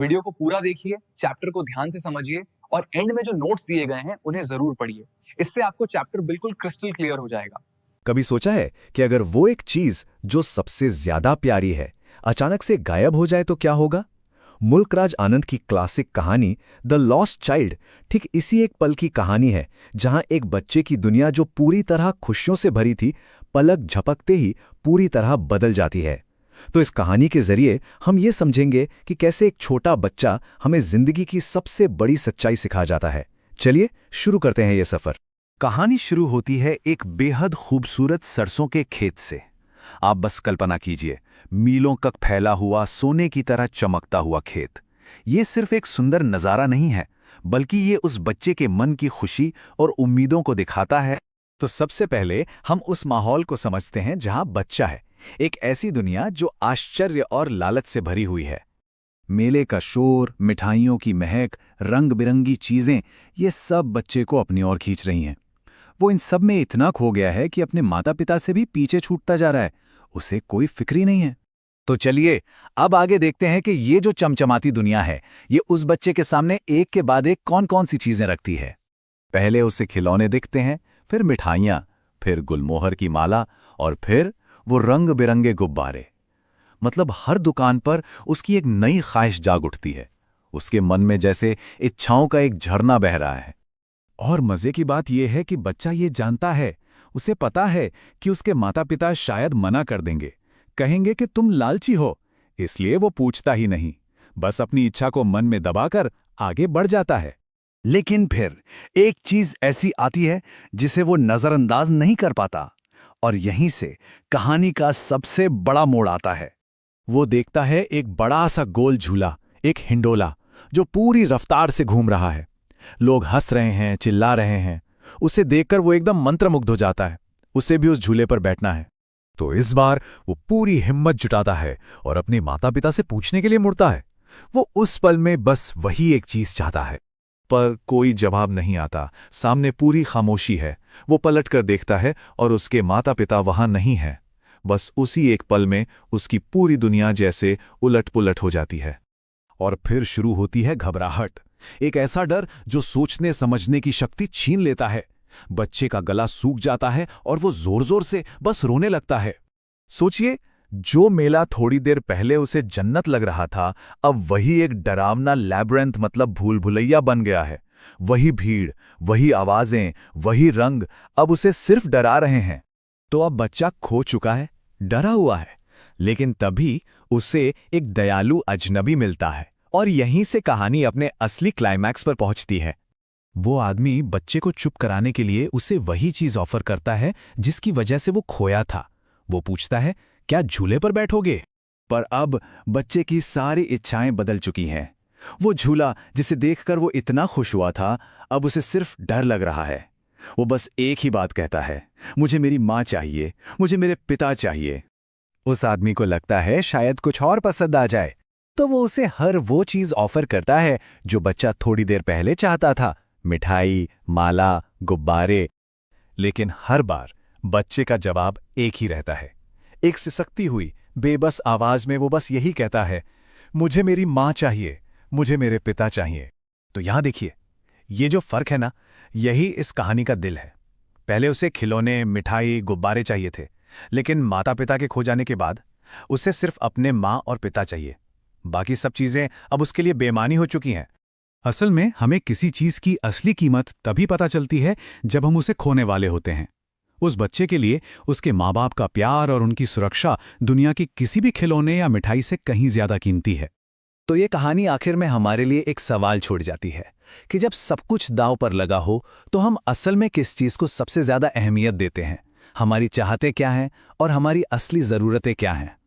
Video को पूरा देखिए, चैप्टर को ध्यान से समझिए और एंड में जो नोट्स दिए गए हैं उन्हें जरूर पढ़िए। इससे आपको चैप्टर बिल्कुल क्रिस्टल क्लियर हो जाएगा। कभी सोचा है कि अगर वो एक चीज जो सबसे ज्यादा प्यारी है अचानक से गायब हो जाए तो क्या होगा? मुल्कराज आनंद की क्लासिक कहानी द लॉस्ट चाइल्ड ठीक इसी एक पल की कहानी है, जहां एक बच्चे की दुनिया जो पूरी तरह खुशियों से भरी थी, पलक झपकते ही पूरी तरह बदल जाती है। तो इस कहानी के जरिए हम ये समझेंगे कि कैसे एक छोटा बच्चा हमें जिंदगी की सबसे बड़ी सच्चाई सिखा जाता है। चलिए शुरू करते हैं ये सफर। कहानी शुरू होती है एक बेहद खूबसूरत सरसों के खेत से। आप बस कल्पना कीजिए, मीलों तक फैला हुआ सोने की तरह चमकता हुआ खेत। ये सिर्फ एक सुंदर नज़ारा नहीं है, बल्कि ये उस बच्चे के मन की खुशी और उम्मीदों को दिखाता है। तो सबसे पहले हम उस माहौल को समझते हैं जहां बच्चा है, एक ऐसी दुनिया जो आश्चर्य और लालच से भरी हुई है। मेले का शोर, मिठाइयों की महक, रंग बिरंगी चीजें, ये सब बच्चे को अपनी ओर खींच रही हैं। वो इन सब में इतना खो गया है कि अपने माता पिता से भी पीछे छूटता जा रहा है। उसे कोई फिक्र ही नहीं है। तो चलिए अब आगे देखते हैं कि ये जो चमचमाती दुनिया है, ये उस बच्चे के सामने एक के बाद एक कौन-कौन सी चीजें रखती है। पहले उसे खिलौने दिखते हैं, फिर मिठाइयाँ, फिर गुलमोहर की माला और फिर वो रंग बिरंगे गुब्बारे। मतलब हर दुकान पर उसकी एक नई ख्वाहिश जाग उठती है। उसके मन में जैसे इच्छाओं का एक झरना बह रहा है। और मजे की बात यह है कि बच्चा ये जानता है, उसे पता है कि उसके माता पिता शायद मना कर देंगे, कहेंगे कि तुम लालची हो, इसलिए वो पूछता ही नहीं, बस अपनी इच्छा को मन में दबाकर आगे बढ़ जाता है। लेकिन फिर एक चीज ऐसी आती है जिसे वो नजरअंदाज नहीं कर पाता, और यहीं से कहानी का सबसे बड़ा मोड़ आता है। वो देखता है एक बड़ा सा गोल झूला, एक हिंडोला, जो पूरी रफ्तार से घूम रहा है। लोग हंस रहे हैं, चिल्ला रहे हैं। उसे देखकर वो एकदम मंत्रमुग्ध हो जाता है। उसे भी उस झूले पर बैठना है। तो इस बार वो पूरी हिम्मत जुटाता है और अपने माता पिता से पूछने के लिए मुड़ता है। वो उस पल में बस वही एक चीज चाहता है, पर कोई जवाब नहीं आता। सामने पूरी खामोशी है। वो पलटकर देखता है और उसके माता पिता वहां नहीं हैं। बस उसी एक पल में उसकी पूरी दुनिया जैसे उलट-पुलट हो जाती है। और फिर शुरू होती है घबराहट, एक ऐसा डर जो सोचने समझने की शक्ति छीन लेता है। बच्चे का गला सूख जाता है और वो जोर-जोर से बस रोने लगता है। सोचिए, जो मेला थोड़ी देर पहले उसे जन्नत लग रहा था, अब वही एक डरावना लैब्रिंथ मतलब भूल-भुलैया बन गया है। वही भीड़, वही आवाजें, वही रंग अब उसे सिर्फ डरा रहे हैं। तो अब बच्चा खो चुका है, डरा हुआ है, लेकिन तभी उसे एक दयालु अजनबी मिलता है और यहीं से कहानी अपने असली क्लाइमैक्स पर पहुंचती है। वो आदमी बच्चे को चुप कराने के लिए उसे वही चीज ऑफर करता है जिसकी वजह से वो खोया था। वो पूछता है, क्या झूले पर बैठोगे? पर अब बच्चे की सारी इच्छाएं बदल चुकी हैं। वो झूला जिसे देखकर वो इतना खुश हुआ था, अब उसे सिर्फ डर लग रहा है। वो बस एक ही बात कहता है, मुझे मेरी माँ चाहिए, मुझे मेरे पिता चाहिए। उस आदमी को लगता है शायद कुछ और पसंद आ जाए, तो वो उसे हर वो चीज ऑफर करता है जो बच्चा थोड़ी देर पहले चाहता था, मिठाई, माला, गुब्बारे। लेकिन हर बार बच्चे का जवाब एक ही रहता है। एक सिसकती हुई बेबस आवाज में वो बस यही कहता है, मुझे मेरी माँ चाहिए, मुझे मेरे पिता चाहिए। तो यहां देखिए, ये जो फर्क है ना, यही इस कहानी का दिल है। पहले उसे खिलौने, मिठाई, गुब्बारे चाहिए थे, लेकिन माता पिता के खो जाने के बाद उसे सिर्फ अपने माँ और पिता चाहिए। बाकी सब चीजें अब उसके लिए बेमानी हो चुकी हैं। असल में हमें किसी चीज की असली कीमत तभी पता चलती है जब हम उसे खोने वाले होते हैं। उस बच्चे के लिए उसके माँ बाप का प्यार और उनकी सुरक्षा दुनिया की किसी भी खिलौने या मिठाई से कहीं ज्यादा कीमती है। तो ये कहानी आखिर में हमारे लिए एक सवाल छोड़ जाती है कि जब सब कुछ दांव पर लगा हो तो हम असल में किस चीज को सबसे ज्यादा अहमियत देते हैं? हमारी चाहतें क्या हैं और हमारी असली जरूरतें क्या हैं?